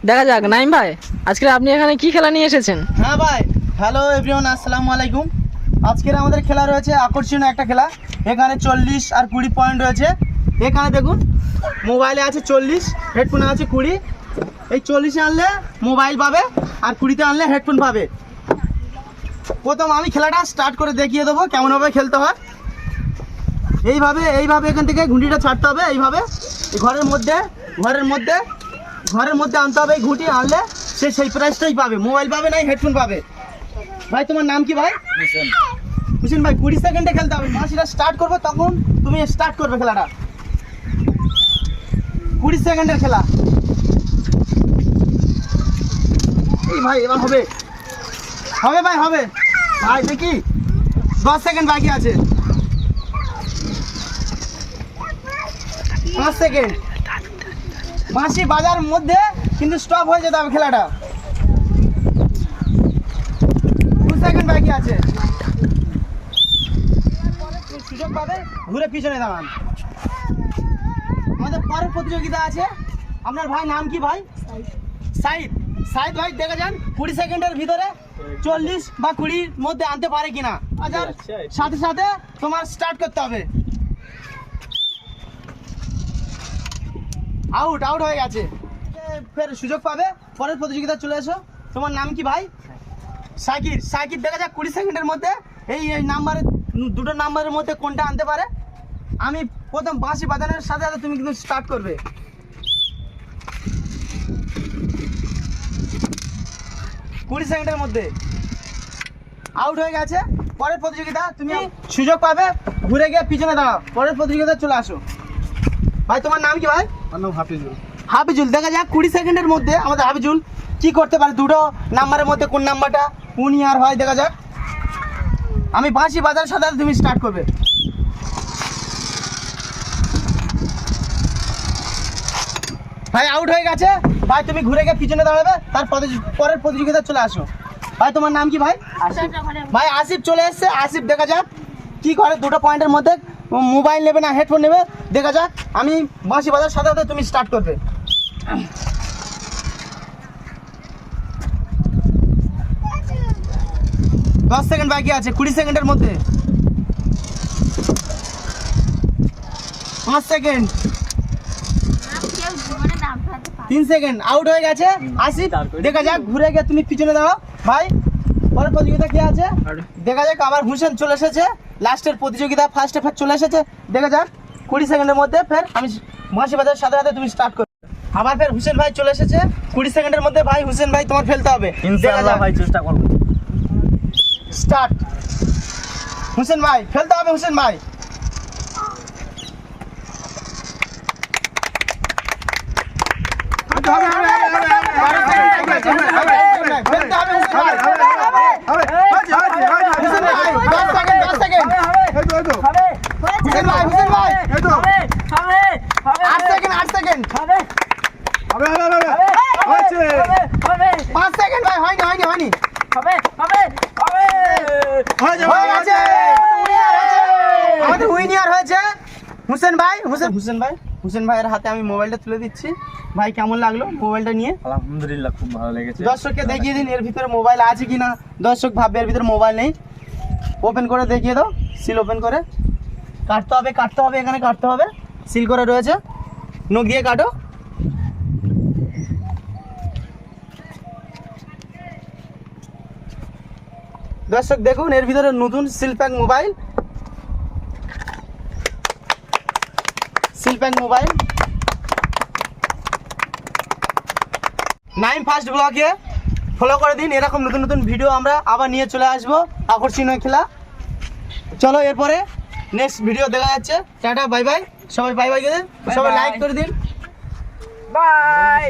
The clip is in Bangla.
দেখা যাক। নাইম ভাই, আজকে আপনি এখানে কি খেলা নিয়ে এসেছেন? হ্যাঁ ভাই, হ্যালো এভরিওয়ান, আসসালামু আলাইকুম। আজকের আমাদের খেলা রয়েছে আকর্ষণীয় একটা খেলা। এখানে 40 আর 20 পয়েন্ট রয়েছে। এখানে দেখুন, মোবাইলে আছে 40, হেডফোনে আছে 20। এই 40-এ আনলে মোবাইল পাবে আর 20-তে আনলে হেডফোন পাবে। প্রথম আমি খেলাটা স্টার্ট করে দেখিয়ে দেবো কেমনভাবে খেলতে হয়। এইভাবে এখান থেকে ঘুঁটিটা ছাড়তে হবে। এইভাবে ঘরের মধ্যে আনতে হবে। এই ঘুঁটি আনলে সে সেই প্রাইসটাই পাবে, মোবাইল পাবে না হেডফোন পাবে। ভাই তোমার নাম কি ভাই? হুসেন ভাই, 20 সেকেন্ডে খেলতে হবে। মাসিরা স্টার্ট করবো তখন তুমি স্টার্ট করবে খেলাটা। 20 সেকেন্ডের খেলা। এই ভাই এবার হবে ভাই, হবে ভাই। দেখি 10 সেকেন্ড বাকি আছে। 5 সেকেন্ড। বাঁশি বাজার মধ্যে কিন্তু স্টপ হয়ে যেতে হবে খেলাটা। 2 সেকেন্ড বাকি আছে। সুযোগ পাবে, ঘুরে পিছনে দাঁড়ান। আমাদের পরের প্রতিযোগিতা আছে। আপনার ভাই নাম কি ভাই? সাইদ ভাই, দেখে যান 20 সেকেন্ডের ভিতরে 40 বা 20-র মধ্যে আনতে পারে কিনা। সাথে সাথে তোমার স্টার্ট করতে হবে। আউট হয়ে গেছে। ফের সুযোগ পাবে, পরের প্রতিযোগিতা চলে এসো। তোমার নাম কি ভাই? সাকির, দেখা যাক 20 সেকেন্ডের মধ্যে এই নাম্বারের দুটো নাম্বারের মধ্যে কোনটা আনতে পারে। আমি প্রথম বাঁশি বাজানোর সাথে সাথে তুমি কিন্তু স্টার্ট করবে। কুড়ি সেকেন্ডের মধ্যে আউট হয়ে গেছে। পরের প্রতিযোগিতা তুমি সুযোগ পাবে, ঘুরে গিয়ে পিছনে দাঁড়াও। পরের প্রতিযোগিতা চলে আসো। ভাই তোমার নাম কি ভাই? আমার নাম হাফিজুল। দেখা যাক 20 সেকেন্ডের মধ্যে আমাদের হাফিজুল কি করতে পারে। দুটো নাম্বারের মধ্যে কোন নাম্বারটা উনিয়ার হয় দেখা যাক। আমি বাঁশি বাজার সাথে তুমি স্টার্ট করবে। ভাই আউট হয়ে গেছে। ভাই তুমি ঘুরে গিয়ে পিছনে দাঁড়াবে, তার পরের প্রতিযোগিতা চলে আসো। ভাই তোমার নাম কি ভাই? ভাই আসিফ চলে এসছে। আসিফ দেখা যাক কি করে। দুটো পয়েন্টের মধ্যে মোবাইল নেবে না হেডফোন নেবে দেখা যাক। আমি বাঁশি বাজার সাথে সাথে তুমি স্টার্ট করবে। দশ সেকেন্ড বাকি আছে 20 সেকেন্ডের মধ্যে। 5 সেকেন্ড, 3 সেকেন্ড। আউট হয়ে গেছে আসিফ। দেখা যাক ঘুরে গিয়ে তুমি পিছনে দাঁড়াও। ভাই পরের প্রতিযোগিতা কি আছে দেখা যাক। আবার হুসেন চলে এসেছে। লাস্টের প্রতিযোগিতা ফার্স্টে ফের চলে এসেছে। দেখা যাক 20 সেকেন্ডের মধ্যে ফের আমি বাঁশি বাজার সাথে সাথে তুমি স্টার্ট করবে। আবার ফের হুসেন ভাই চলে এসেছে 20 সেকেন্ডের মধ্যে। ভাই হুসেন ভাই তোমার ফেলতে হবে। ইনশাআল্লাহ ভাই, চেষ্টা করব। স্টার্ট। হুসেন ভাই ফেলতে হবে। হুসেন ভাই হুসেন ভাইয়ের হাতে আমি মোবাইলটা তুলে দিচ্ছি। ভাই কেমন লাগলো মোবাইলটা নিয়ে? আলহামদুলিল্লাহ, খুব ভালো লেগেছে। দর্শককে দেখিয়ে দিন এর ভিতরে মোবাইল আছে কিনা। দর্শক ভাববে এর ভিতরে মোবাইল নেই। ওপেন করে দেখিয়ে দাও। সিল ওপেন করে কাটতে হবে। এখানে কাটতে হবে, সিল করে রয়েছে। নখ দিয়ে কাটো। দর্শক দেখুন এর ভিতরে নতুন সিলপ্যাক মোবাইল। নাইম ফার্স্ট ব্লগে ফলো করে দিন। এরকম নতুন নতুন ভিডিও আমরা আবার নিয়ে চলে আসবো, আকর্ষণীয় খেলা। চলো এরপরে নেক্সট ভিডিও দেখা যাচ্ছে। Tata, bye bye. সবাই বাই বাই করে দিন, সবাই লাইক করে দিন। বাই।